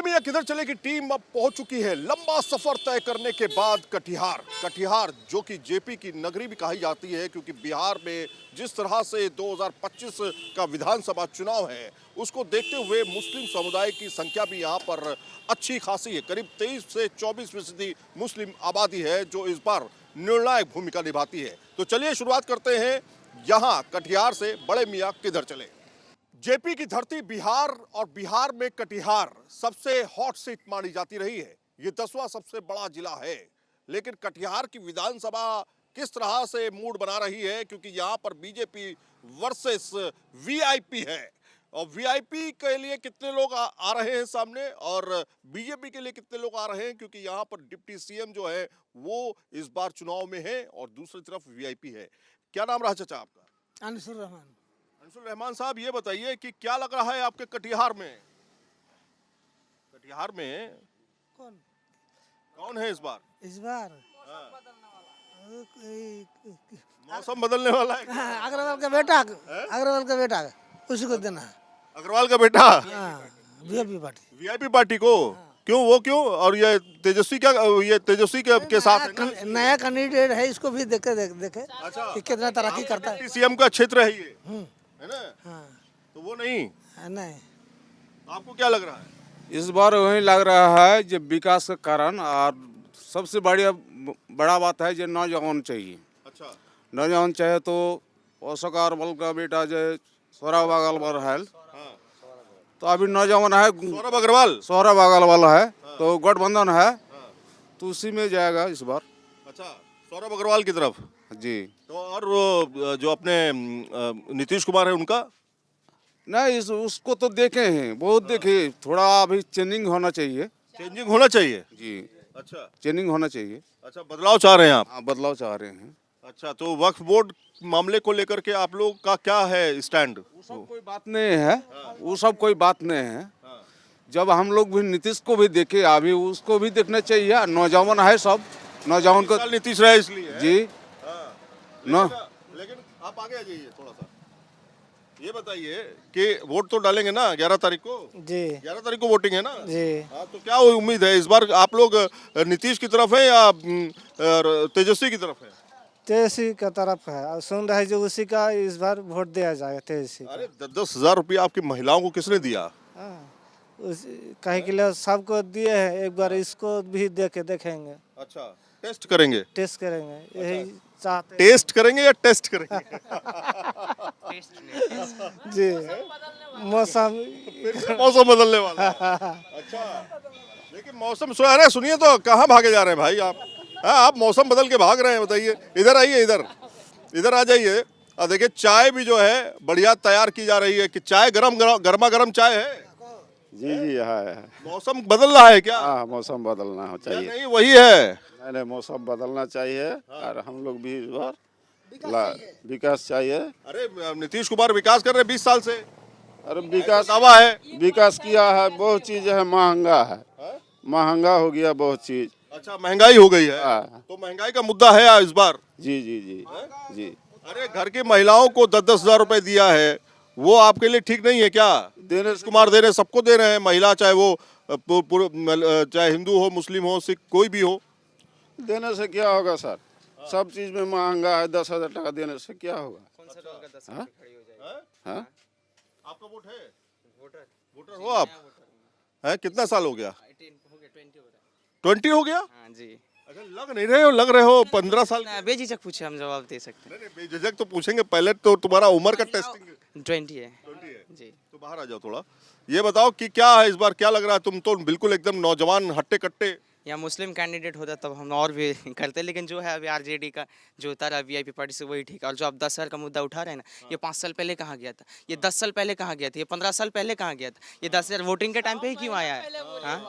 मियां किधर चले की टीम अब पहुंच चुकी है लंबा सफर तय करने के बाद कटिहार जो कि जेपी की नगरी भी कही जाती है, क्योंकि बिहार में जिस तरह से 2025 का विधानसभा चुनाव है उसको देखते हुए मुस्लिम समुदाय की संख्या भी यहां पर अच्छी खासी है। करीब 23 से 24% मुस्लिम आबादी है जो इस बार निर्णायक भूमिका निभाती है। तो चलिए शुरुआत करते हैं यहाँ कटिहार से। बड़े मियां किधर चले। जेपी की धरती बिहार और बिहार में कटिहार सबसे हॉट सीट मानी जाती रही है। ये 10वां सबसे बड़ा जिला है, लेकिन कटिहार की विधानसभा किस तरह से मूड बना रही है, क्योंकि यहाँ पर बीजेपी वर्सेस वीआईपी है। और वीआईपी के लिए कितने लोग आ रहे हैं सामने और बीजेपी के लिए कितने लोग आ रहे हैं, क्योंकि यहाँ पर डिप्टी सीएम जो है वो इस बार चुनाव में है और दूसरी तरफ वीआईपी है। क्या नाम रहा चाचा आपका? अनसुर रहमान। अंशुल रहमान साहब, ये बताइए कि क्या लग रहा है आपके कटिहार में कौन है इस बार? मौसम बदलने वाला है। अग्रवाल का बेटा उसी को देना है। अग्रवाल का बेटा वीआईपी पार्टी को? क्यों, वो क्यों? और ये तेजस्वी के साथ है ना? नया कैंडिडेट है, इसको भी देखे अच्छा, कि कितना तरक्की करता है। सीएम का क्षेत्र है ये, है ना? हाँ। तो वो नहीं, आपको क्या लग रहा है इस बार? वही लग रहा है जो विकास के कारण, और सबसे बड़ा बात है जो नौजवान चाहिए। अच्छा, नौजवान चाहिए तो ओसकार बल का बेटा जो सौरभ अग्रवाल है, तो अभी नौजवान है सौरभ अग्रवाल है, तो गठबंधन है, तो उसी में जाएगा इस बार। अच्छा, सौरभ अग्रवाल की तरफ जी। तो और जो अपने नीतीश कुमार है उनका नहीं, उसको तो देखे हैं, बहुत देखे। थोड़ा अभी चेंजिंग होना चाहिए जी। अच्छा, चेंजिंग होना चाहिए। अच्छा, बदलाव चाह रहे हैं आप? हाँ, बदलाव चाह रहे हैं। अच्छा, तो वक्फ बोर्ड मामले को लेकर के आप लोग का क्या है स्टैंड? वो सब कोई बात नहीं है। जब हम लोग भी नीतीश को भी देखे, अभी उसको भी देखना चाहिए। नौजवान है, सब नौजवान को नीतीश रहे इसलिए जी। लेकिन आप आगे आ जाइए थोड़ा सा। ये बताइए कि वोट तो डालेंगे ना 11 तारीख को? जी, 11 तारीख को वोटिंग है ना जी। हाँ, तो क्या उम्मीद है इस बार? आप लोग नीतीश की तरफ है या तेजस्वी की तरफ है? तेजस्वी का तरफ है, और सुन रहे जो उसी का इस बार वोट दिया जाएगा तेजस्वी। अरे 10-10 हजार रुपया आपकी महिलाओं को किसने दिया? कहीं के लिए सबको दिए हैं, एक बार इसको भी देखेंगे। अच्छा, टेस्ट करेंगे यही चाहते। टेस्ट करेंगे या टेस्ट करेंगे? जी, मौसम बदलने वाला है। अच्छा, लेकिन मौसम अरे सुनिए, तो कहाँ भागे जा रहे हैं भाई आप? हाँ, आप मौसम बदल के भाग रहे हैं, बताइए। इधर आइए, इधर आ जाइए। और देखिए, चाय भी जो है बढ़िया तैयार की जा रही है। कि चाय गर्मा गर्म चाय है? जी है। मौसम बदल रहा है क्या? हाँ, मौसम बदलना चाहिए। नहीं, वही है। नहीं, मौसम बदलना चाहिए। और हम लोग भी इस बार विकास चाहिए। अरे नीतीश कुमार विकास कर रहे 20 साल से। अरे विकास दावा है, विकास किया है, बहुत चीज है, महंगा हो गया बहुत चीज। अच्छा, महंगाई हो गई है। हाँ। तो महंगाई का मुद्दा है इस बार? जी। अरे घर की महिलाओं को 10-10 हजार रुपए दिया है, वो आपके लिए ठीक नहीं है क्या? नीतीश कुमार दे रहे हैं, सबको दे रहे हैं, महिला चाहे वो चाहे हिंदू हो, मुस्लिम हो, सिख, कोई भी हो। देने से क्या होगा सर? सब चीज में महंगा है। 10,000 टका देने से क्या होगा? हाँ? आपका वोट है? वोटर हो आप? है, कितना साल हो गया? 20 हो गया? हाँ जी। अच्छा, लग रहे हो 15 साल। बेझिझक पूछे, हम जवाब दे सकते हैं। नहीं, बेझिझक तो पूछेंगे, पहले तो तुम्हारा उम्र का टेस्टिंग। 20 है जी। तो बाहर आ जाओ थोड़ा। ये बताओ कि क्या है इस बार, क्या लग रहा है? तुम तो बिल्कुल एकदम नौजवान हट्टे कट्टे। या मुस्लिम कैंडिडेट होता तब हम और भी करते, लेकिन जो है अभी आरजेडी का जो उतारा वीआईपी पार्टी से, वही ठीक है। और जो आप 10 साल का मुद्दा उठा रहे हैं ना, ये 5 साल पहले कहाँ गया था? ये 10 साल पहले कहाँ गया था? ये 15 साल पहले कहाँ गया था? ये 10,000 वोटिंग के टाइम पे ही क्यों आया है? हाँ,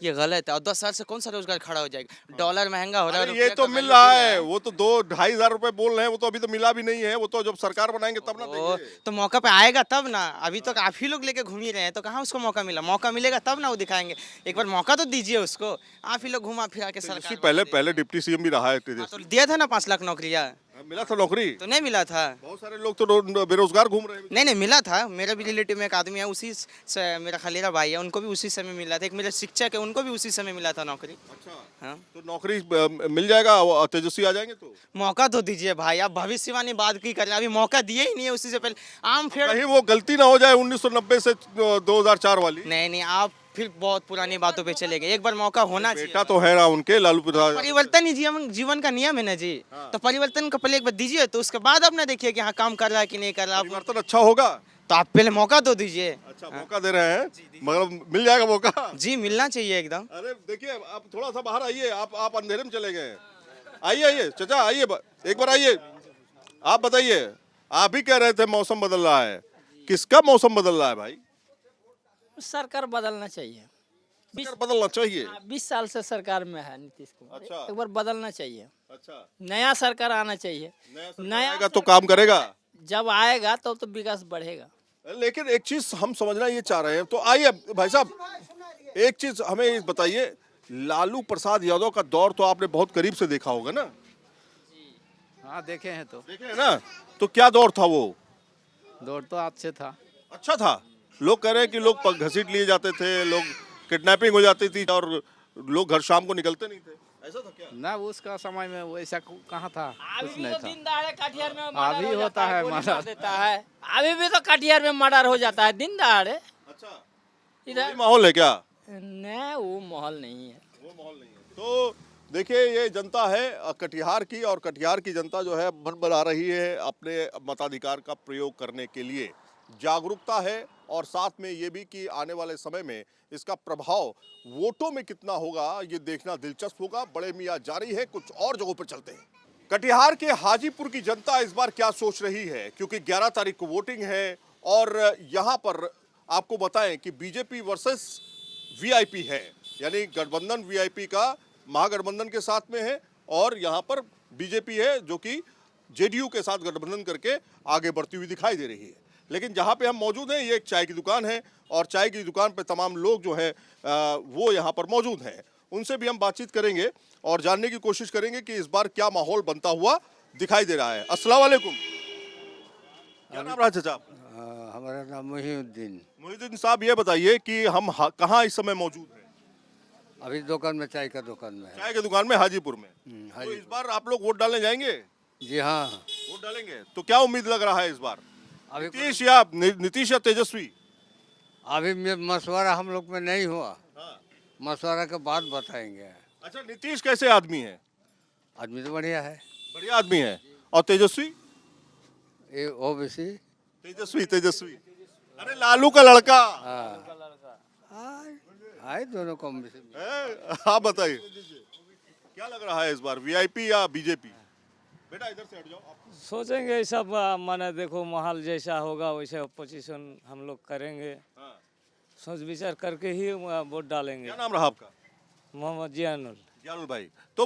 ये गलत है। और 10 साल से कौन सा रोजगार खड़ा हो जाएगा? डॉलर महंगा हो रहा है, ये तो मिल रहा है। वो तो 2-2.5 हजार रुपए बोल रहे हैं, वो तो अभी तो मिला भी नहीं है। वो तो जब सरकार बनाएंगे तब ना देंगे। तो मौका पे आएगा तब ना। अभी तो आप ही लोग लेके घूम ही रहे हैं, तो कहाँ उसको मौका मिला? मौका मिलेगा तब ना वो दिखाएंगे। एक बार मौका तो दीजिए उसको। आप ही लोग घुमा फिरा के सरकार पहले डिप्टी सीएम भी रहा है। तो दिया था ना 5 लाख नौकरियाँ। मिला था नौकरी? तो नहीं मिला था। बहुत सारे लोग तो बेरोजगार घूम रहे हैं। नहीं मिला था। मेरा भी रिलेटिव में एक आदमी है, उसी से मेरा खलीरा भाई है, उनको भी उसी समय मिला था। एक मेरे शिक्षक है, उनको भी उसी समय मिला था नौकरी। अच्छा, हाँ, तो नौकरी मिल जाएगा, तेजस्वी आ जाएंगे तो? मौका तो दीजिए भाई, आप भविष्यवाणी बात की कर रहे हैं, अभी मौका दिए ही नहीं है। उसी से पहले आम फेड़ कहीं वो गलती ना हो जाए 1990 से 2004 वाली। नहीं, आप फिर बहुत पुरानी बातों पे चले गए। एक बार मौका होना चाहिए। बेटा तो है ना उनके, लालू प्रसाद। परिवर्तन ही जीवन का नियम है ना जी। तो परिवर्तन का पहले एक बार दीजिए, तो उसके बाद आप ना देखिए कि हाँ काम कर रहा है कि नहीं कर रहा। आप परिवर्तन अच्छा होगा तो आप पहले मौका तो दीजिए। अच्छा, मौका दे रहे हैं, मगर मिल जाएगा मौका? जी मिलना चाहिए एकदम। अरे देखिए, आप थोड़ा सा बाहर आइए, आप अंधेरे में चले गए। आइए चाचा, आइए एक बार आइए। आप बताइए, आप ही कह रहे थे मौसम बदल रहा है, किसका मौसम बदल रहा है भाई? सरकार बदलना चाहिए। सरकार बदलना चाहिए। 20 साल से सरकार में है नीतीश कुमार। अच्छा। एक बार बदलना चाहिए, अच्छा, नया सरकार आना चाहिए। नया नया आएगा तो काम करेगा। जब आएगा तो विकास बढ़ेगा। लेकिन एक चीज हम समझना ये चाह रहे हैं, तो आइए भाई साहब, एक चीज हमें ये बताइए, लालू प्रसाद यादव का दौर तो आपने बहुत करीब से देखा होगा ना? हाँ देखे हैं, तो देखे है ना? तो क्या दौर था वो? दौड़ तो अच्छे था। अच्छा था। लोग कह रहे हैं कि लोग घसीट लिए जाते थे, लोग किडनैपिंग हो जाती थी और लोग घर शाम को निकलते नहीं थे, ऐसा था क्या? ना उसका समय में वैसा कहाँ था, कुछ नहीं था। दिन दहाड़े कटिहार में अभी होता है गोली मर्डर। मार देता है। अभी भी तो कटिहार में मर्डर हो जाता है दिन दहाड़े। अच्छा, इधर ये माहौल है क्या? नहीं, वो माहौल नहीं है। वो माहौल नहीं है। तो देखिए, ये जनता है कटिहार की, और कटिहार की जनता जो है मन बना रही है अपने मताधिकार का प्रयोग करने के लिए। जागरूकता है, और साथ में ये भी कि आने वाले समय में इसका प्रभाव वोटों में कितना होगा, ये देखना दिलचस्प होगा। बड़े मियाँ जारी है, कुछ और जगहों पर चलते हैं। कटिहार के हाजीपुर की जनता इस बार क्या सोच रही है, क्योंकि 11 तारीख को वोटिंग है, और यहाँ पर आपको बताएं कि बीजेपी वर्सेस वीआईपी है, यानी गठबंधन वीआईपी का महागठबंधन के साथ में है, और यहाँ पर बीजेपी है जो कि जेडीयू के साथ गठबंधन करके आगे बढ़ती हुई दिखाई दे रही है। लेकिन जहाँ पे हम मौजूद हैं, ये एक चाय की दुकान है, और चाय की दुकान पे तमाम लोग जो है वो यहाँ पर मौजूद हैं। उनसे भी हम बातचीत करेंगे और जानने की कोशिश करेंगे कि इस बार क्या माहौल बनता हुआ दिखाई दे रहा है। अस्सलाम वालेकुम, क्या नाम रहा चाचा? हमारा नाम मोहिउद्दीन। मोहिउद्दीन साहब, ये बताइए कि हम कहाँ इस समय मौजूद हैं? अभी दुकान में, चाय का दुकान में है। चाय की दुकान में, हाजीपुर में। तो इस बार आप लोग वोट डालने जाएंगे? जी हाँ। वोट डालेंगे, तो क्या उम्मीद लग रहा है इस बार? अभी नीतीश या तेजस्वी? अभी मशवरा हम लोग में नहीं हुआ, हाँ। मशवरा के बाद बताएंगे। अच्छा, नीतीश कैसे आदमी है? आदमी तो बढ़िया है, बढ़िया आदमी है। और तेजस्वी? ये ओबीसी। तेजस्वी, अरे लालू का लड़का। आए दोनों कम बेसी। आप बताइए, क्या लग रहा है इस बार, वीआईपी या बीजेपी? बेटा इधर से हट जाओ आप। सोचेंगे सब, माने देखो माहौल जैसा होगा वैसे पोजीशन हम लोग करेंगे। हाँ। सोच विचार करके ही वोट डालेंगे। क्या नाम रहा आपका? मोहम्मद जियानुल। जानुल भाई, तो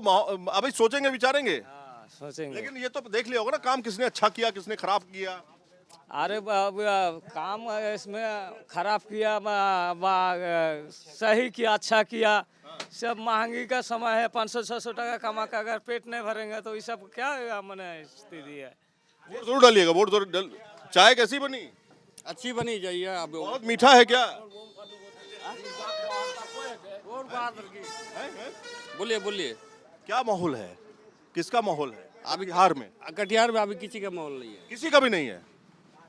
अभी सोचेंगे विचारेंगे, हाँ सोचेंगे। लेकिन ये तो देख लिया होगा ना, काम किसने अच्छा किया, किसने खराब किया। अरे काम इसमें खराब किया, सही किया, अच्छा किया। सब महंगी का समय है, 500-600 टका कमा कर अगर पेट नहीं भरेंगे तो ये सब क्या मैंने स्थिति है। वोट जरूर डालिएगा, वोट जरूर। चाय कैसी बनी? अच्छी बनी जाइए। अब बहुत मीठा है क्या? बोलिए। क्या माहौल है, किसका माहौल है अभी बिहार में? कटिहार में अभी किसी का माहौल नहीं है। किसी का भी नहीं है।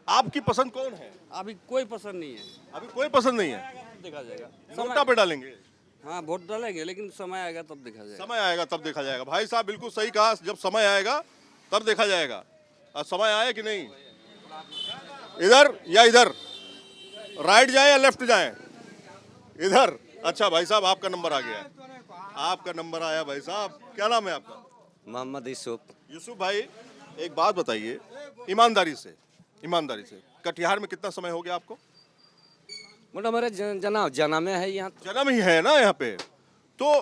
आपकी पसंद कौन है? अभी कोई पसंद नहीं है, अभी कोई पसंद नहीं है। देखा जाएगा। नोटा पे डालेंगे? हाँ वोट डालेंगे, लेकिन समय आएगा तब देखा जाएगा। समय आएगा तब देखा जाएगा। भाई साहब बिल्कुल सही कहा, जब समय आएगा तब देखा जाएगा। अब समय आया कि नहीं? इधर या इधर, राइट जाए या लेफ्ट जाए? इधर। अच्छा भाई साहब, आपका नंबर आ गया है, आपका नंबर आया भाई साहब। क्या नाम है आपका? मोहम्मद यूसुफ भाई, एक बात बताइए ईमानदारी से, कटिहार में कितना समय हो गया आपको? मतलब मेरा जना में है यहाँ। जन्म ही है ना यहाँ पे। तो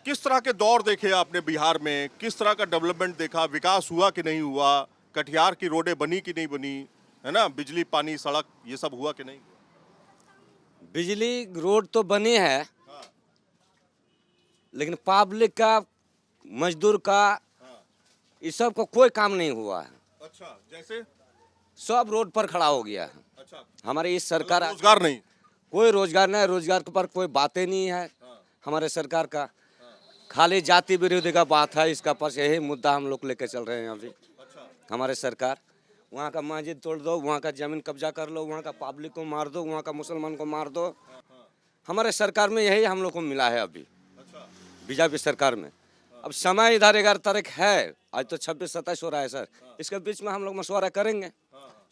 किस तरह के दौर देखे आपने बिहार में, किस तरह का डेवलपमेंट देखा, विकास हुआ कि नहीं हुआ, कटिहार की रोडें बनी कि नहीं बनी, है ना, बिजली पानी सड़क ये सब हुआ कि नहीं? बिजली रोड तो बनी है, लेकिन पब्लिक का, मजदूर का इस सब को कोई काम नहीं हुआ है। अच्छा, जैसे सब रोड पर खड़ा हो गया है। अच्छा, हमारी इस सरकार रोजगार नहीं। कोई रोजगार नहीं, रोजगार के पर कोई बातें नहीं है हमारे सरकार का। खाली जाति विरोधी का बात है, इसका पास यही मुद्दा हम लोग लेके चल रहे हैं अभी। हमारे सरकार वहाँ का मस्जिद तोड़ दो, वहाँ का जमीन कब्जा कर लो, वहाँ का पब्लिक को मार दो, वहाँ का मुसलमान को मार दो। हमारे सरकार में यही हम लोग को मिला है अभी बीजेपी सरकार में। अब समय इधर 11 तारीख है, आज तो 26-27 हो रहा है सर। इसके बीच में हम लोग मशवरा करेंगे,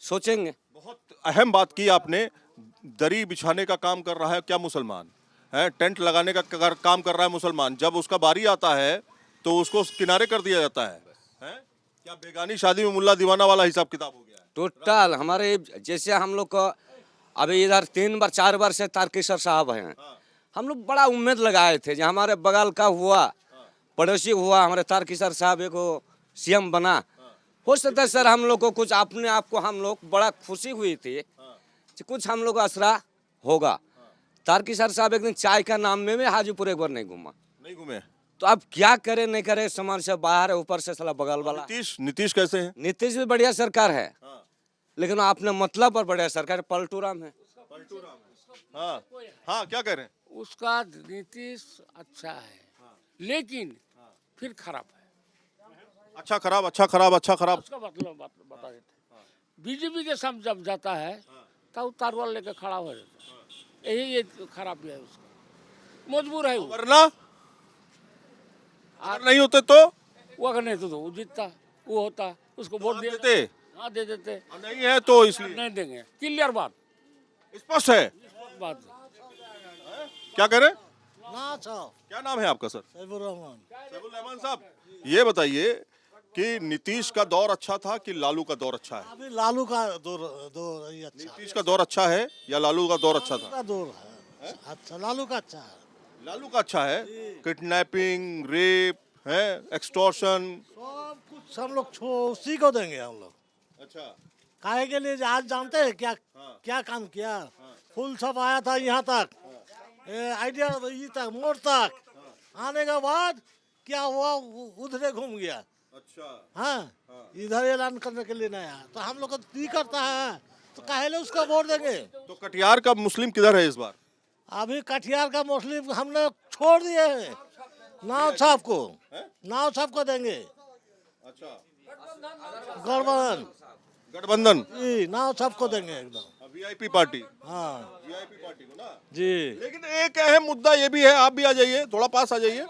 सोचेंगे। बहुत अहम बात की आपने। दरी बिछाने का काम कर रहा है क्या मुसलमान है, टेंट लगाने का काम कर रहा है मुसलमान। जब उसका बारी आता है तो उसको किनारे कर दिया जाता है। क्या बेगानी शादी में मुल्ला दीवाना वाला हिसाब किताब हो गया है? टोटल हमारे जैसे हम लोग को अभी इधर 3 बार 4 बार से तारकेश्वर साहब हैं। हम लोग बड़ा उम्मीद लगाए थे जो हमारे बगल का हुआ, पड़ोसी हुआ, हमारे तारकेश्वर साहब एक सीएम बना। हो सकता है सर हम लोग को कुछ अपने आप को हम लोग बड़ा खुशी हुई थी कि कुछ हम लोग को असरा होगा। तारकेश्वर साहब एक दिन चाय का नाम में हाजीपुर एक बार नहीं घूमे। तो अब क्या करे नहीं करे, समाज से बाहर है, ऊपर से साला बगल वाला। नीतीश कैसे है? नीतीश भी बढ़िया सरकार है, लेकिन आपने मतलब पर बढ़िया सरकार पलटू राम है। हाँ हाँ, क्या कह रहे हैं? उसका नीतीश अच्छा है, लेकिन फिर खराब है। अच्छा खराब, अच्छा खराब, अच्छा खराब। उसका मतलब बता देते। बीजेपी के साथ जब जाता है तब तारवाल लेकर खड़ा हो जाता है। यही ये खराब है उसका, मजबूर है वो। वरना अगर नहीं होते तो वो अगर नहीं तो वो जीतता, वो होता, उसको वोट आप दे देते? हाँ दे देते। और नहीं है तो इसलिए नहीं देंगे, क्लियर बात, स्पष्ट है। बात। क्या कह रहे हैं? ना साहब, क्या नाम है आपका सर? सैफुर रहमान। सैफुल रहमान साहब, ये बताइए कि नीतीश का दौर अच्छा था कि लालू का दौर अच्छा है? अभी लालू का दौर ही अच्छा नीतीश का दौर अच्छा है या लालू का दौर अच्छा था? का दौर है। अच्छा, लालू का अच्छा है। लालू का अच्छा है। किडनैपिंग, रेप है, एक्सटॉर्शन, सब कुछ हम लोग उसी को देंगे हम लोग। अच्छा, काहे के लिए आज जानते हैं क्या क्या काम किया? फुल सब आया था यहाँ तक, आइडिया तक, मोड़ तक आने के बाद क्या हुआ, उधरे घूम गया। अच्छा, हाँ, इधर ऐलान करने के लिए नहीं आया, तो हम लोग को नहीं करता है, तो काहे लिए उसका वोट देंगे? तो कटिहार का मुस्लिम किधर है इस बार? अभी कटिहार का मुस्लिम हमने छोड़ दिए हैं, नाव साहब को देंगे। अच्छा, गठबंधन गठबंधन नाव साहब को देंगे एकदम। वीआईपी पार्टी, हाँ वीआईपी पार्टी को ना। जी। लेकिन एक अहम मुद्दा ये भी है, आप भी आ जाइए, थोड़ा पास आ जाइए।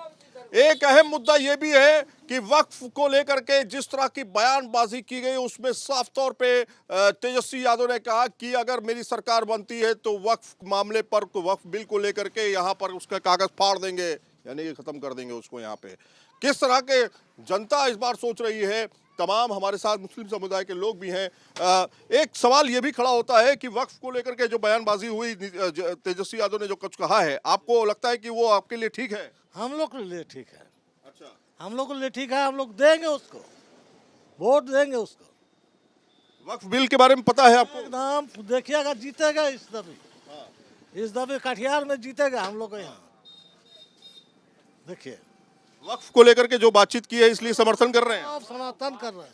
एक अहम मुद्दा ये भी है कि वक्फ को लेकर के जिस तरह की बयानबाजी की गई, उसमें साफ तौर पे तेजस्वी यादव ने कहा कि अगर मेरी सरकार बनती है तो वक्फ मामले पर, वक्फ बिल को लेकर के यहाँ पर उसका कागज फाड़ देंगे, यानी कि खत्म कर देंगे उसको। यहाँ पे किस तरह के जनता इस बार सोच रही है, तमाम हमारे साथ मुस्लिम समुदाय के लोग भी हैं। एक सवाल ये भी खड़ा होता है कि वक्फ को लेकर के जो बयानबाजी हुई, तेजस्वी यादव ने जो कुछ कहा है, आपको लगता है कि वो आपके लिए ठीक है? हम लोग के लिए ठीक है। अच्छा, हम लोग के लिए ठीक है, हम लोग देंगे उसको, वोट देंगे उसको। वक्फ बिल के बारे में पता है आपको? एकदम देखिएगा, जीतेगा इस दफे। इस दफे कटिहार में जीतेगा हम लोग यहाँ। देखिए, वक्फ को लेकर के जो बातचीत की है इसलिए समर्थन कर रहे हैं। आप समर्थन कर रहे हैं।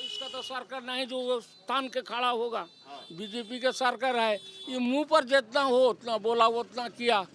इसका तो सरकार नहीं जो तान के खड़ा होगा, बीजेपी के सरकार है। ये मुंह पर जितना हो उतना बोला, उतना किया।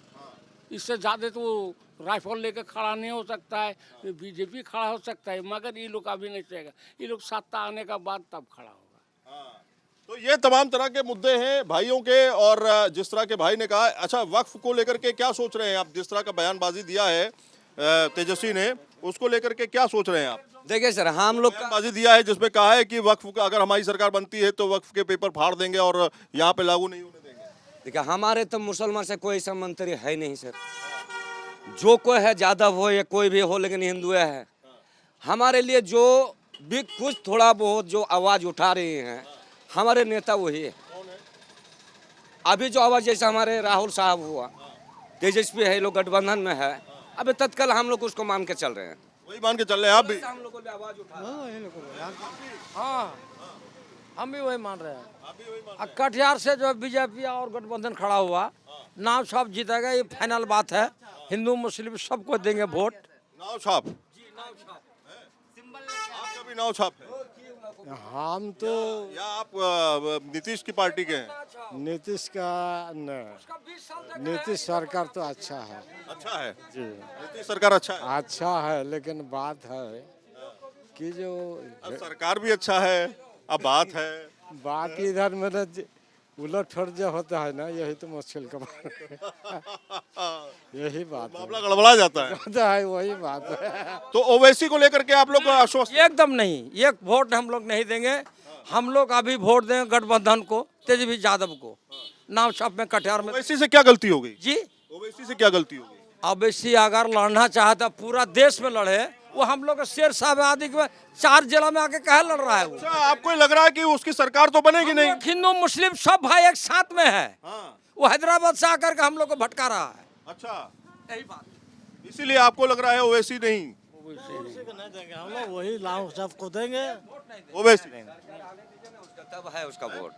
इससे ज्यादा तो राइफल लेकर खड़ा नहीं हो सकता है, बीजेपी खड़ा हो सकता है, मगर ये लोग अभी नहीं चाहेगा। ये लोग सत्ता आने का बाद तब खड़ा होगा। तो ये तमाम तरह के मुद्दे हैं भाइयों के, और जिस तरह के भाई ने कहा। अच्छा, वक्फ को लेकर के क्या सोच रहे हैं आप? जिस तरह का बयानबाजी दिया है तेजस्वी ने, उसको लेकर के क्या सोच रहे हैं आप? देखिए सर, हम लोग बयानबाजी दिया है जिसमें कहा है कि वक्फ का अगर हमारी सरकार बनती है तो वक्फ के पेपर फाड़ देंगे और यहाँ पे लागू नहीं होने देंगे। देखिए, हमारे तो मुसलमान से कोई ऐसा मंत्री है नहीं सर। जो कोई है, यादव हो या कोई भी हो, लेकिन हिंदू है। हमारे लिए जो भी कुछ थोड़ा बहुत जो आवाज उठा रहे हैं, हमारे नेता वही है। अभी जो आवाज जैसे हमारे राहुल साहब हुआ, तेजस्वी है, लोग गठबंधन में है, अभी तत्काल हम लोग उसको मान के चल रहे हैं। वही मान के चल रहे हैं आप भी? हम लोग को भी आवाज उठा। हाँ, हम भी वही मान रहे हैं। कटिहार से जो बीजेपी और गठबंधन खड़ा हुआ, नाम साहब जीतेगा, ये फाइनल बात है। हिंदू मुस्लिम सबको देंगे वोट। नाव छाप भी नाव छाप है हम तो या आप नीतीश की पार्टी के हैं? नीतीश का न नीतीश सरकार तो अच्छा है अच्छा है, जी, नीतीश सरकार अच्छा है। अच्छा है, लेकिन बात है कि जो अब सरकार भी अच्छा है, अब बात है बात इधर मतलब उलट फर्ज होता है ना, यही तो मुश्किल का बात है। यही बात मामला गड़बड़ा जाता है। होता है, वही बात है। तो ओवैसी को लेकर के आप लोग आश्वस्त? एकदम नहीं, एक वोट हम लोग नहीं देंगे। हम लोग अभी वोट देंगे गठबंधन को, तेजस्वी यादव को। नाम छाप में कटिहार में। ओवैसी से क्या गलती हो गई जी, ओवैसी से क्या गलती हो गई? ओवैसी अगर लड़ना चाहता पूरा देश में लड़े, वो हम लोग शेर साहब आदि के 4 जिला में आके कहे लड़ रहा है वो। अच्छा, आपको लग रहा है कि उसकी सरकार तो बनेगी नहीं? हिंदू मुस्लिम सब भाई एक साथ में है। हाँ। वो हैदराबाद से आकर के हम लोग को भटका रहा है। अच्छा, यही बात। इसीलिए आपको लग रहा है ओवैसी नहीं? हम लोग वही लाभ सबको देंगे। ओवैसी तब है उसका वोट।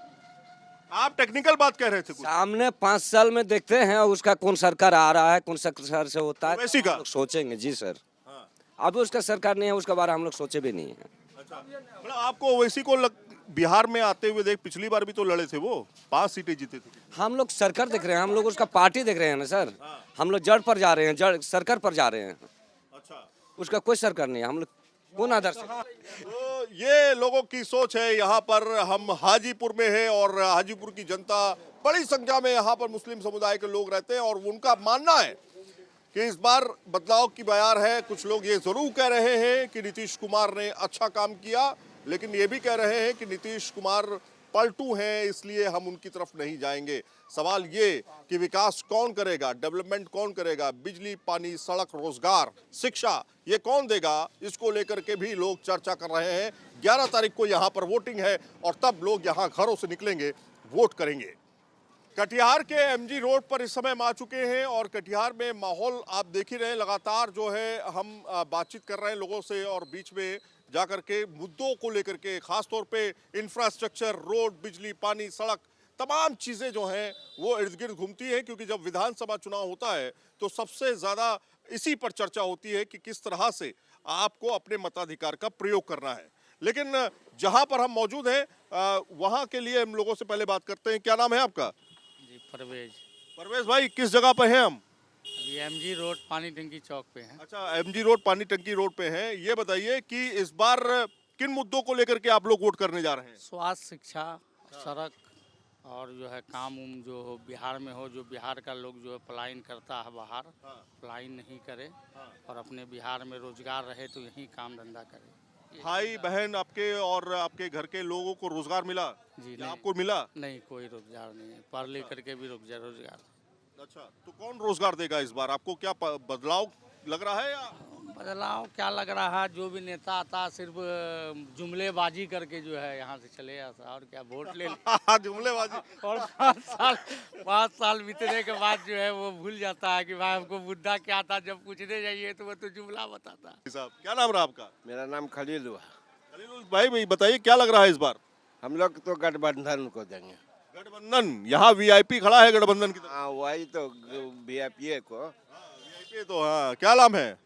आप टेक्निकल बात कह रहे थे कुछ? सामने 5 साल में देखते हैं उसका कौन सरकार आ रहा है, कौन सरकार से होता है, ओवैसी का? हम लोग सोचेंगे। जी सर, हाँ। अभी उसका सरकार नहीं है, उसके बारे में हम लोग सोचे भी नहीं है। अच्छा, मतलब आपको ओवैसी को बिहार में आते हुए देख, पिछली बार भी तो लड़े थे वो, 5 सीटें जीते थे। हम लोग सरकार देख रहे हैं, हम लोग उसका पार्टी देख रहे हैं ना सर। हम लोग जड़ पर जा रहे हैं, जड़ सरकार पर जा रहे हैं। अच्छा, उसका कोई सरकार नहीं है, हम लोग कौन आदर्श है? तो ये लोगों की सोच है। यहाँ पर हम हाजीपुर में हैं और हाजीपुर की जनता बड़ी संख्या में, यहाँ पर मुस्लिम समुदाय के लोग रहते हैं और उनका मानना है कि इस बार बदलाव की बयार है। कुछ लोग ये जरूर कह रहे हैं कि नीतीश कुमार ने अच्छा काम किया, लेकिन ये भी कह रहे हैं कि नीतीश कुमार पलटू हैं, इसलिए हम उनकी तरफ नहीं जाएंगे। सवाल ये कि विकास कौन करेगा, डेवलपमेंट कौन करेगा, बिजली, पानी, सड़क, रोजगार, शिक्षा, ये कौन देगा, इसको लेकर के भी लोग चर्चा कर रहे हैं। 11 तारीख को यहाँ पर वोटिंग है और तब लोग यहाँ घरों से निकलेंगे, वोट करेंगे। कटिहार के एमजी रोड पर इस समय हम आ चुके हैं और कटिहार में माहौल आप देख ही रहे हैं। लगातार जो है हम बातचीत कर रहे हैं लोगों से और बीच में जाकर के मुद्दों को लेकर के, खास तौर पे इंफ्रास्ट्रक्चर, रोड, बिजली, पानी, सड़क, तमाम चीज़ें जो हैं वो इर्द गिर्द घूमती हैं, क्योंकि जब विधानसभा चुनाव होता है तो सबसे ज़्यादा इसी पर चर्चा होती है कि किस तरह से आपको अपने मताधिकार का प्रयोग करना है। लेकिन जहां पर हम मौजूद हैं वहां के लिए हम लोगों से पहले बात करते हैं। क्या नाम है आपका? जी परवेज। परवेज भाई, किस जगह पर हैं हम? अभी एमजी रोड पानी टंकी चौक पे हैं। अच्छा, एमजी रोड पानी टंकी रोड पे हैं। ये बताइए कि इस बार किन मुद्दों को लेकर के आप लोग वोट करने जा रहे हैं? स्वास्थ्य, शिक्षा, सड़क और जो है काम उम जो हो बिहार में हो, जो बिहार का लोग जो है पलायन करता है बाहर, पलायन नहीं करे और अपने बिहार में रोजगार रहे तो यहीं काम धंधा करे। भाई बहन आपके और आपके घर के लोगों को रोजगार मिला? जी या नहीं, आपको मिला? नहीं कोई रोजगार नहीं है, पढ़ लिख करके भी रोजगार। अच्छा, तो कौन रोजगार देगा इस बार? आपको क्या बदलाव लग रहा है या? बदलाव क्या लग रहा है, जो भी नेता आता सिर्फ जुमलेबाजी करके जो है यहाँ से चले आता और क्या वोट ले जुमलेबाजी। और 5 साल बीतने के बाद जो है वो भूल जाता है कि भाई हमको मुद्दा क्या था, जब पूछने जाइए तो वो तो जुमला बताता है। साहब, क्या नाम रहा आपका? मेरा नाम खलील हुआ। खलील भाई बताइए क्या लग रहा है इस बार? हम लोग तो गठबंधन को देंगे। गठबंधन? यहाँ वीआईपी खड़ा है गठबंधन की तरफ। हाँ वही तो वीआईपी को। वीआईपी तो हाँ। क्या नाम है?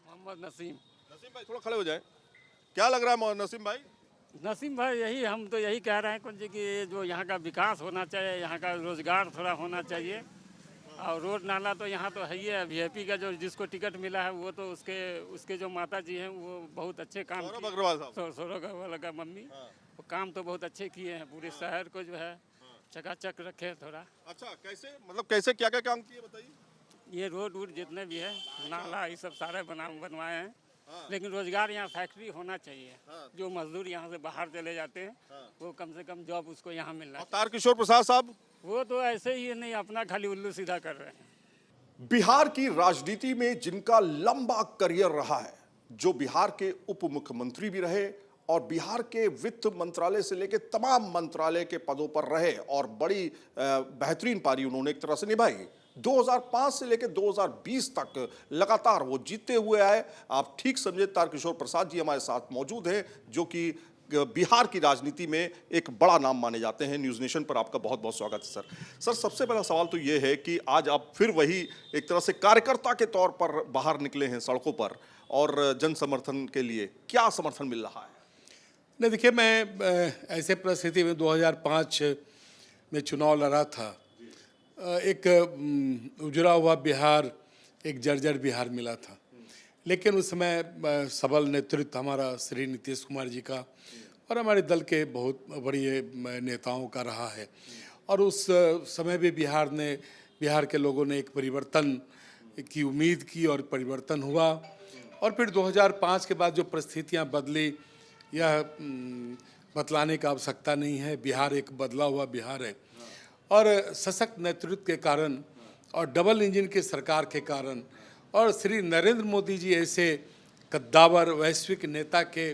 मोहम्मद नसीम। नसीम भाई थोड़ा खड़े हो जाए। क्या लग रहा है नसीम भाई? नसीम भाई, यही हम तो यही कह रहे हैं कुछ कि जो यहाँ का विकास होना चाहिए, यहाँ का रोजगार थोड़ा होना चाहिए और रोड नाला तो यहाँ तो है ही है। वीआईपी का जो जिसको टिकट मिला है वो तो उसके जो माता जी हैं वो बहुत अच्छे काम सौरभ अग्रवाल साहब। सौरभ अग्रवाल का मम्मी, वो काम तो बहुत अच्छे किए हैं, पूरे शहर को जो है चकाचक रखे थोड़ा। अच्छा, कैसे मतलब कैसे क्या क्या काम किए बताइए? ये रोड वोड जितने भी है, नाला, ये सब सारे बनवाए हैं। लेकिन रोजगार यहाँ फैक्ट्री होना चाहिए। जो मजदूर यहाँ से बाहर चले जाते हैं वो कम से कम जॉब उसको यहाँ मिलना चाहिए। तारकिशोर प्रसाद साहब? वो तो ऐसे ही नहीं, अपना खाली उल्लू सीधा कर रहे हैं। बिहार की राजनीति में जिनका लंबा करियर रहा है, जो बिहार के उप मुख्यमंत्री भी रहे और बिहार के वित्त मंत्रालय से लेकर तमाम मंत्रालय के पदों पर रहे और बड़ी बेहतरीन पारी उन्होंने एक तरह से निभाई। 2005 से लेकर 2020 तक लगातार वो जीतते हुए आए। आप ठीक समझे, तारकिशोर प्रसाद जी हमारे साथ मौजूद हैं, जो कि बिहार की राजनीति में एक बड़ा नाम माने जाते हैं। न्यूज़ नेशन पर आपका बहुत बहुत स्वागत है सर। सर, सबसे पहला सवाल तो ये है कि आज आप फिर वही एक तरह से कार्यकर्ता के तौर पर बाहर निकले हैं सड़कों पर और जन समर्थन के लिए, क्या समर्थन मिल रहा है? नहीं, देखिए मैं ऐसे परिस्थिति में 2005 में चुनाव लड़ा था। एक उजड़ा हुआ बिहार, एक जर्जर बिहार मिला था, लेकिन उस समय सबल नेतृत्व हमारा श्री नीतीश कुमार जी का और हमारे दल के बहुत बड़े नेताओं का रहा है। और उस समय भी बिहार के लोगों ने एक परिवर्तन की उम्मीद की और परिवर्तन हुआ। और फिर 2005 के बाद जो परिस्थितियां बदली, यह बतलाने का आवश्यकता नहीं है। बिहार एक बदला हुआ बिहार है और सशक्त नेतृत्व के कारण और डबल इंजन की सरकार के कारण और श्री नरेंद्र मोदी जी ऐसे कद्दावर वैश्विक नेता के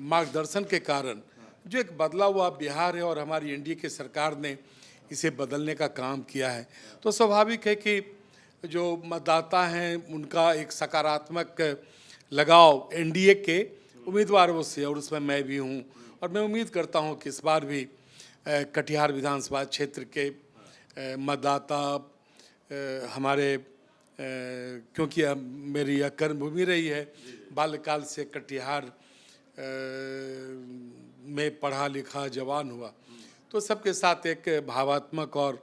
मार्गदर्शन के कारण जो एक बदला हुआ बिहार है और हमारी एनडीए की सरकार ने इसे बदलने का काम किया है, तो स्वाभाविक है कि जो मतदाता हैं उनका एक सकारात्मक लगाव एनडीए के उम्मीदवारों से, और उसमें मैं भी हूं। और मैं उम्मीद करता हूं कि इस बार भी कटिहार विधानसभा क्षेत्र के मतदाता हमारे, क्योंकि अब मेरी यह कर्मभूमि रही है, बाल्यकाल से कटिहार में पढ़ा लिखा जवान हुआ, तो सबके साथ एक भावात्मक और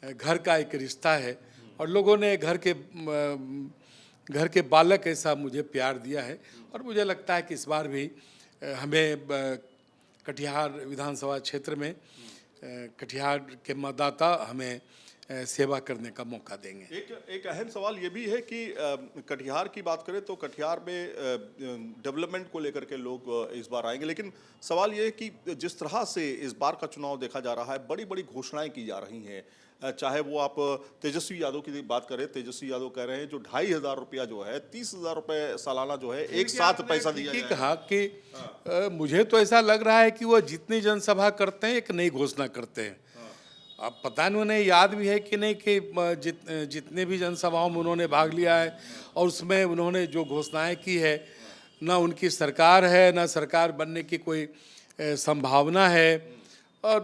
घर का एक रिश्ता है। और लोगों ने घर के बालक ऐसा मुझे प्यार दिया है। और मुझे लगता है कि इस बार भी हमें कटिहार विधानसभा क्षेत्र में कटिहार के मतदाता हमें सेवा करने का मौका देंगे। एक अहम सवाल ये भी है कि कटिहार की बात करें तो कटिहार में डेवलपमेंट को लेकर के लोग इस बार आएंगे, लेकिन सवाल ये है कि जिस तरह से इस बार का चुनाव देखा जा रहा है, बड़ी बड़ी घोषणाएं की जा रही हैं। चाहे वो आप तेजस्वी यादव की बात करें, तेजस्वी यादव कह रहे हैं जो 2,500 रुपया जो है 30,000 रुपये सालाना जो है एक साथ पैसा दिया जाए। कहा कि मुझे तो ऐसा लग रहा है कि वो जितनी जनसभा करते हैं एक नई घोषणा करते हैं। अब पता नहीं उन्हें याद भी है कि नहीं कि जितने भी जनसभाओं में उन्होंने भाग लिया है और उसमें उन्होंने जो घोषणाएं की है, ना उनकी सरकार है ना सरकार बनने की कोई संभावना है। और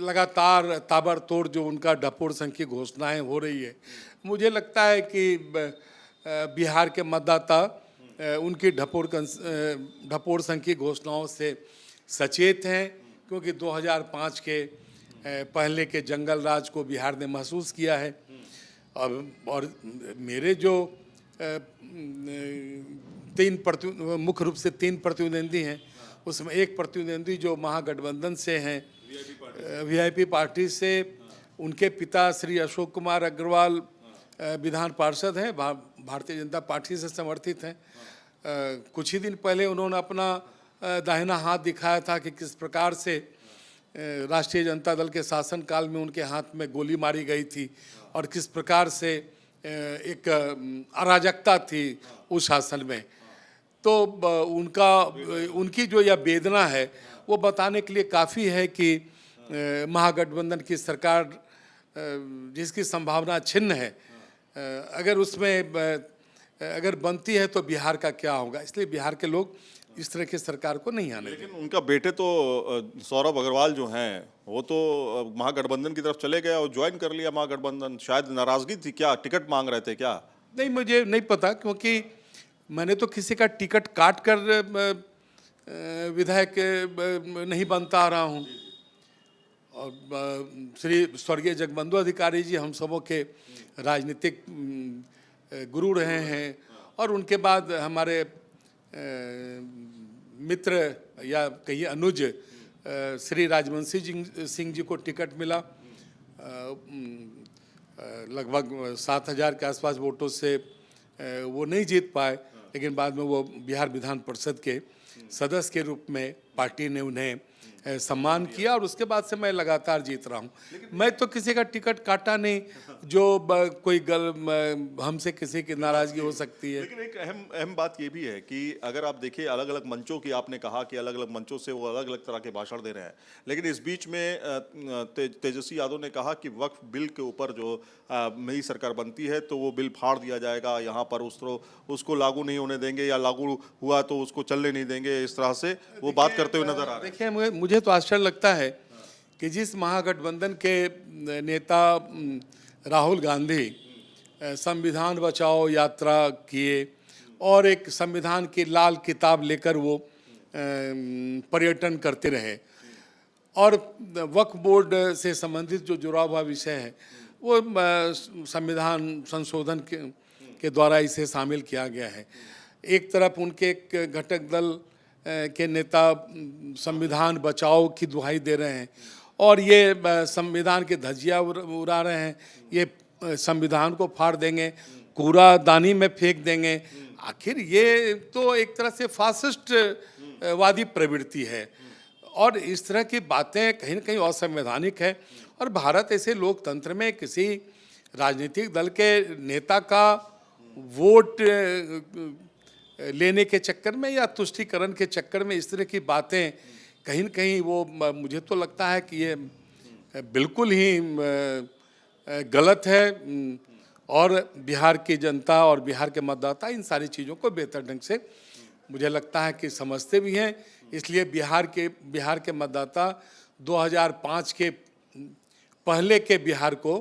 लगातार ताबड़तोड़ जो उनका ढपोड़ संघ की घोषणाएं हो रही है, मुझे लगता है कि बिहार के मतदाता उनकी ढपोड़ संघ की घोषणाओं से सचेत हैं, क्योंकि 2005 के पहले के जंगल राज को बिहार ने महसूस किया है। और मेरे जो मुख्य रूप से 3 प्रतिद्वंदी हैं, उसमें एक प्रतिद्वंदी जो महागठबंधन से हैं, वीआईपी पार्टी से, उनके पिता श्री अशोक कुमार अग्रवाल विधान पार्षद हैं, भारतीय जनता पार्टी से समर्थित हैं। कुछ ही दिन पहले उन्होंने अपना दाहिना हाथ दिखाया था कि किस प्रकार से राष्ट्रीय जनता दल के शासनकाल में उनके हाथ में गोली मारी गई थी और किस प्रकार से एक अराजकता थी उस शासन में। तो उनकी जो यह वेदना है वो बताने के लिए काफ़ी है कि महागठबंधन की सरकार जिसकी संभावना छिन्न है, अगर बनती है तो बिहार का क्या होगा। इसलिए बिहार के लोग इस तरह की सरकार को नहीं आने। लेकिन उनका बेटे तो सौरभ अग्रवाल जो हैं, वो तो महागठबंधन की तरफ चले गए और ज्वाइन कर लिया महागठबंधन। शायद नाराजगी थी क्या, टिकट मांग रहे थे क्या? नहीं, मुझे नहीं पता, क्योंकि मैंने तो किसी का टिकट काट कर विधायक नहीं बनता आ रहा हूँ। और श्री स्वर्गीय जगबंधु अधिकारी जी हम सबों के राजनीतिक गुरु रहे हैं और उनके बाद हमारे मित्र या कहिए अनुज श्री राजवंशी सिंह जी को टिकट मिला। लगभग 7,000 के आसपास वोटों से वो नहीं जीत पाए, लेकिन बाद में वो बिहार विधान परिषद के सदस्य के रूप में पार्टी ने उन्हें सम्मान किया और उसके बाद से मैं लगातार जीत रहा हूँ। मैं तो किसी का टिकट काटा नहीं, जो कोई हमसे किसी की नाराजगी हो सकती है। लेकिन एक अहम बात ये भी है कि अगर आप देखिए अलग अलग मंचों की, आपने कहा कि अलग अलग मंचों से वो अलग अलग तरह के भाषण दे रहे हैं, लेकिन इस बीच में तेजस्वी यादव ने कहा कि वक्फ बिल के ऊपर जो नई सरकार बनती है तो वो बिल फाड़ दिया जाएगा, यहाँ पर उसको लागू नहीं होने देंगे या लागू हुआ तो उसको चलने नहीं देंगे। इस तरह से वो बात करते हुए नजर आ रहे हैं। देखिए, मुझे तो आश्चर्य लगता है कि जिस महागठबंधन के नेता राहुल गांधी संविधान बचाओ यात्रा किए और एक संविधान की लाल किताब लेकर वो पर्यटन करते रहे। और वक्फ बोर्ड से संबंधित जो जुड़ा हुआ विषय है वो संविधान संशोधन के द्वारा इसे शामिल किया गया है। एक तरफ उनके एक घटक दल के नेता संविधान बचाओ की दुहाई दे रहे हैं और ये संविधान के धज्जियाँ उड़ा रहे हैं, ये संविधान को फाड़ देंगे, कूड़ादानी में फेंक देंगे। आखिर ये तो एक तरह से फासिस्ट वादी प्रवृत्ति है और इस तरह की बातें कहीं न कहीं असंवैधानिक है। और भारत ऐसे लोकतंत्र में किसी राजनीतिक दल के नेता का वोट लेने के चक्कर में या तुष्टीकरण के चक्कर में इस तरह की बातें कहीं न कहीं वो मुझे तो लगता है कि ये बिल्कुल ही गलत है। और बिहार की जनता और बिहार के मतदाता इन सारी चीज़ों को बेहतर ढंग से मुझे लगता है कि समझते भी हैं। इसलिए बिहार के मतदाता 2005 के पहले के बिहार को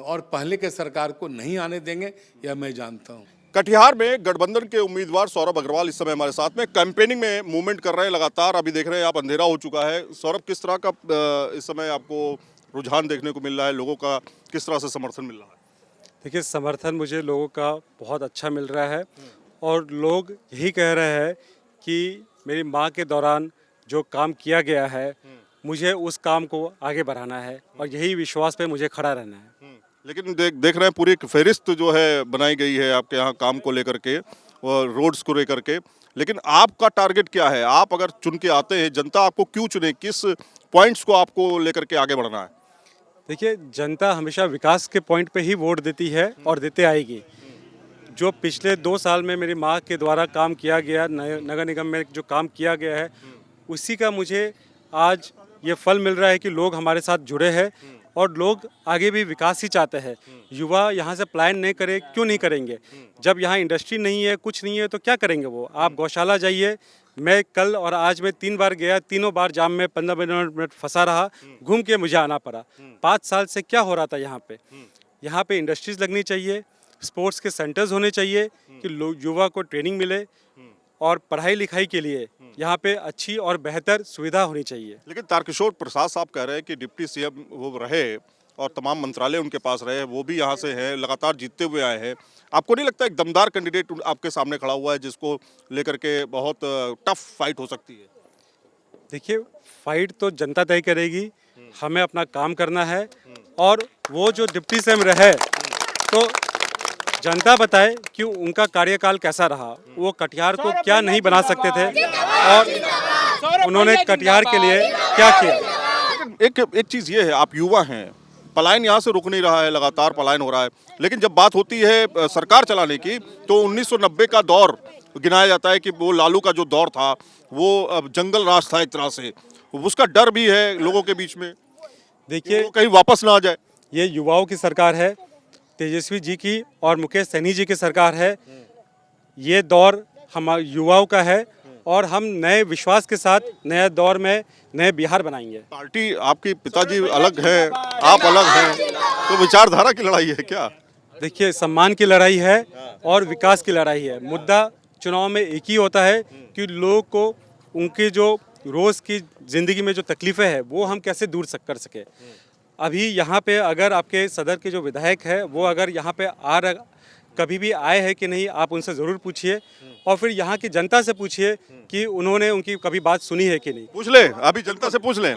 और पहले के सरकार को नहीं आने देंगे, यह मैं जानता हूँ। कटिहार में गठबंधन के उम्मीदवार सौरभ अग्रवाल इस समय हमारे साथ में कैंपेनिंग में मूवमेंट कर रहे हैं लगातार। अभी देख रहे हैं आप, अंधेरा हो चुका है। सौरभ, किस तरह का इस समय आपको रुझान देखने को मिल रहा है, लोगों का किस तरह से समर्थन मिल रहा है? देखिए, समर्थन मुझे लोगों का बहुत अच्छा मिल रहा है और लोग यही कह रहे हैं कि मेरी माँ के दौरान जो काम किया गया है मुझे उस काम को आगे बढ़ाना है और यही विश्वास पे मुझे खड़ा रहना है। लेकिन देख रहे हैं पूरी एक फहरिस्त जो है बनाई गई है आपके यहाँ काम को लेकर के और रोड्स को लेकर के, लेकिन आपका टारगेट क्या है? आप अगर चुन के आते हैं, जनता आपको क्यों चुने, किस पॉइंट्स को आपको लेकर के आगे बढ़ना है? देखिए, जनता हमेशा विकास के पॉइंट पे ही वोट देती है और देते आएगी। जो पिछले 2 साल में मेरी माँ के द्वारा काम किया गया, नगर निगम में जो काम किया गया है, उसी का मुझे आज ये फल मिल रहा है कि लोग हमारे साथ जुड़े हैं और लोग आगे भी विकास ही चाहते हैं। युवा यहाँ से पलायन नहीं करे, क्यों नहीं करेंगे? जब यहाँ इंडस्ट्री नहीं है, कुछ नहीं है, तो क्या करेंगे वो? आप गौशाला जाइए, मैं कल और आज मैं 3 बार गया, तीनों बार जाम में 15 मिनट फंसा रहा, घूम के मुझे आना पड़ा। 5 साल से क्या हो रहा था यहाँ पे? यहाँ पे इंडस्ट्रीज लगनी चाहिए, स्पोर्ट्स के सेंटर्स होने चाहिए कि युवा को ट्रेनिंग मिले और पढ़ाई लिखाई के लिए यहाँ पे अच्छी और बेहतर सुविधा होनी चाहिए। लेकिन तारकिशोर प्रसाद साहब कह रहे हैं कि डिप्टी सीएम वो रहे और तमाम मंत्रालय उनके पास रहे, वो भी यहाँ से हैं, लगातार जीतते हुए आए हैं। आपको नहीं लगता एक दमदार कैंडिडेट आपके सामने खड़ा हुआ है जिसको लेकर के बहुत टफ फाइट हो सकती है? देखिए, फाइट तो जनता तय करेगी, हमें अपना काम करना है और वो जो डिप्टी सीएम रहे तो जनता बताए कि उनका कार्यकाल कैसा रहा, वो कटिहार को क्या नहीं बना सकते थे और उन्होंने कटिहार के लिए क्या किया। एक चीज़ ये है, आप युवा हैं, पलायन यहाँ से रुक नहीं रहा है, लगातार पलायन हो रहा है, लेकिन जब बात होती है सरकार चलाने की तो 1990 का दौर गिनाया जाता है कि वो लालू का जो दौर था वो जंगल राज था एक तरह से, उसका डर भी है लोगों के बीच में। देखिए, कहीं वापस ना आ जाए। ये युवाओं की सरकार है, तेजस्वी जी की और मुकेश सहनी जी की सरकार है। ये दौर हमारे युवाओं का है और हम नए विश्वास के साथ नए दौर में नए बिहार बनाएंगे। पार्टी आपकी पिताजी अलग है, आप अलग हैं, तो विचारधारा की लड़ाई है क्या? देखिए, सम्मान की लड़ाई है और विकास की लड़ाई है। मुद्दा चुनाव में एक ही होता है कि लोग को उनके जो रोज़ की ज़िंदगी में जो तकलीफ़ें हैं वो हम कैसे दूर कर सके। अभी यहाँ पे अगर आपके सदर के जो विधायक है वो अगर यहाँ पे कभी भी आए हैं कि नहीं, आप उनसे ज़रूर पूछिए और फिर यहाँ की जनता से पूछिए कि उन्होंने उनकी कभी बात सुनी है कि नहीं। पूछ ले, अभी जनता से पूछ लें।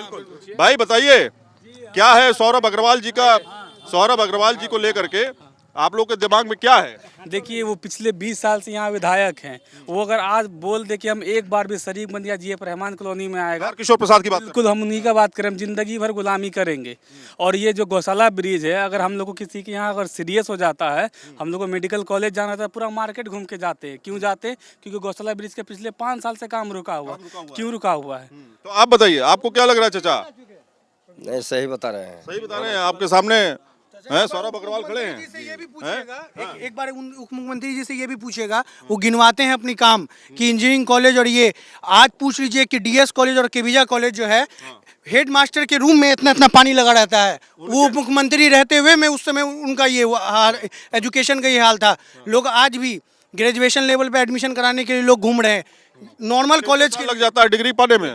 भाई बताइए, क्या है सौरभ अग्रवाल जी को लेकर के आप लोग के दिमाग में क्या है? देखिए, वो पिछले 20 साल से यहाँ विधायक हैं, वो अगर आज बोल दे कि हम एक बार भी शरीफ बंदिया जीएफ रहमान कॉलोनी में आएगा, किशोर प्रसाद की बात, बिल्कुल हम उन्हीं का बात करें, हम जिंदगी भर गुलामी करेंगे। और ये जो गौशाला ब्रिज है, अगर हम लोग को किसी के यहाँ अगर सीरियस हो जाता है, हम लोग को मेडिकल कॉलेज जाना था, पूरा मार्केट घूम के जाते हैं। क्यों जाते हैं? क्योंकि गौशाला ब्रिज के पिछले 5 साल से काम रुका हुआ। क्यों रुका हुआ है? तो आप बताइए, आपको क्या लग रहा है चाचा? नहीं, सही बता रहे हैं। सही बता रहे हैं, आपके सामने हैं सौरभ अग्रवाल खड़े हैं। ये भी पूछेगा, एक बार उप मुख्यमंत्री जी से ये भी पूछेगा, वो गिनवाते हैं अपनी काम कि इंजीनियरिंग कॉलेज और ये आज पूछ लीजिए कि डीएस कॉलेज और केविजा कॉलेज जो है, हेड मास्टर के रूम में इतना पानी लगा रहता है। वो मुख्यमंत्री रहते हुए में उस समय उनका ये एजुकेशन का ये हाल था। लोग आज भी ग्रेजुएशन लेवल पे एडमिशन कराने के लिए लोग घूम रहे हैं। नॉर्मल कॉलेज के लग जाता है डिग्री पाने में।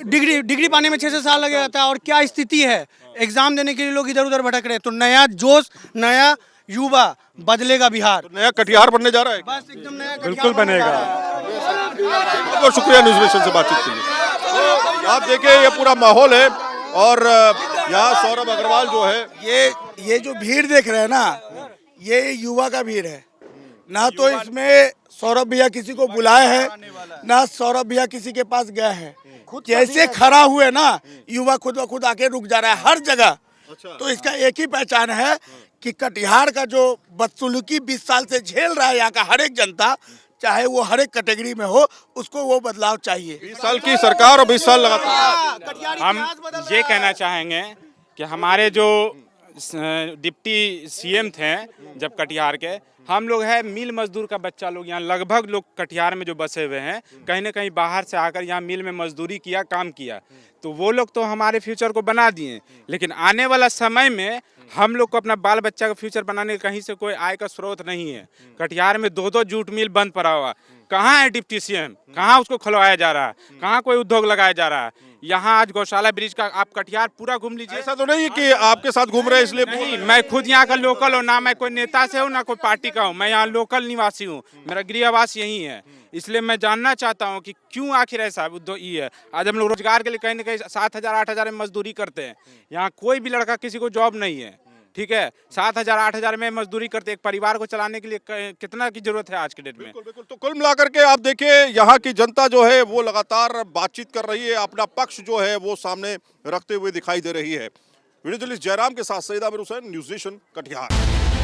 डिग्री पाने में 6 साल लग जाता है। और क्या स्थिति है, एग्जाम देने के लिए लोग इधर उधर भटक रहे हैं। तो नया जोश, नया युवा बदलेगा बिहार, तो नया कटिहार बनने जा रहा है। बस एकदम नया बिल्कुल बनेगा। बहुत बहुत शुक्रिया न्यूज़ विजन से बातचीत के लिए। आप देखिए ये पूरा माहौल है और यहाँ सौरभ अग्रवाल जो है, ये जो भीड़ देख रहे हैं ना, ये युवा का भीड़ है। ना तो इसमें सौरभ भैया किसी को बुलाए हैं, ना सौरभ भैया किसी के पास गए हैं। जैसे खड़ा हुए ना, युवा खुद ब खुद आके रुक जा रहा है हर जगह। तो इसका एक ही पहचान है कि कटिहार का जो बदसलूकी 20 साल से झेल रहा है यहाँ का हर एक जनता, चाहे वो हर एक कैटेगरी में हो, उसको वो बदलाव चाहिए। 20 साल की सरकार और 20 साल लगातार। हम ये कहना चाहेंगे कि हमारे जो डिप्टी सीएम थे जब कटिहार के, हम लोग है मिल मजदूर का बच्चा लोग यहाँ लगभग लोग कटिहार में जो बसे हुए हैं, कहीं ना कहीं बाहर से आकर यहाँ मिल में मजदूरी किया, काम किया। तो वो लोग तो हमारे फ्यूचर को बना दिए, लेकिन आने वाला समय में हम लोग को अपना बाल बच्चा का फ्यूचर बनाने का कहीं से कोई आय का स्रोत नहीं है। कटिहार में 2-2 जूट मिल बंद पड़ा हुआ, कहाँ है डिप्टी सीएम? कहाँ उसको खुलवाया जा रहा है? कहाँ कोई उद्योग लगाया जा रहा है? यहाँ आज गौशाला ब्रिज का आप कटिहार पूरा घूम लीजिए। ऐसा तो नहीं है कि आपके साथ घूम रहे हैं इसलिए नहीं, मैं खुद यहाँ का लोकल हूँ, ना मैं कोई नेता से हूँ ना कोई पार्टी का हूँ, मैं यहाँ लोकल निवासी हूँ, मेरा गृह आवास यही है। इसलिए मैं जानना चाहता हूँ कि क्यों आखिर ऐसा उद्योग ये है। आज हम लोग रोजगार के लिए कहीं ना कहीं 7,000-8,000 में मजदूरी करते हैं, यहाँ कोई भी लड़का किसी को जॉब नहीं है, ठीक है। 7,000-8,000 में मजदूरी करते, एक परिवार को चलाने के लिए कितना की जरूरत है आज के डेट में। बिल्कुल। तो कुल मिलाकर के आप देखिए यहाँ की जनता जो है वो लगातार बातचीत कर रही है, अपना पक्ष जो है वो सामने रखते हुए दिखाई दे रही है। वीडियो जर्नलिस्ट जयराम के साथ सईद आमिर हुसैन, न्यूज़ विजन, कटिहार।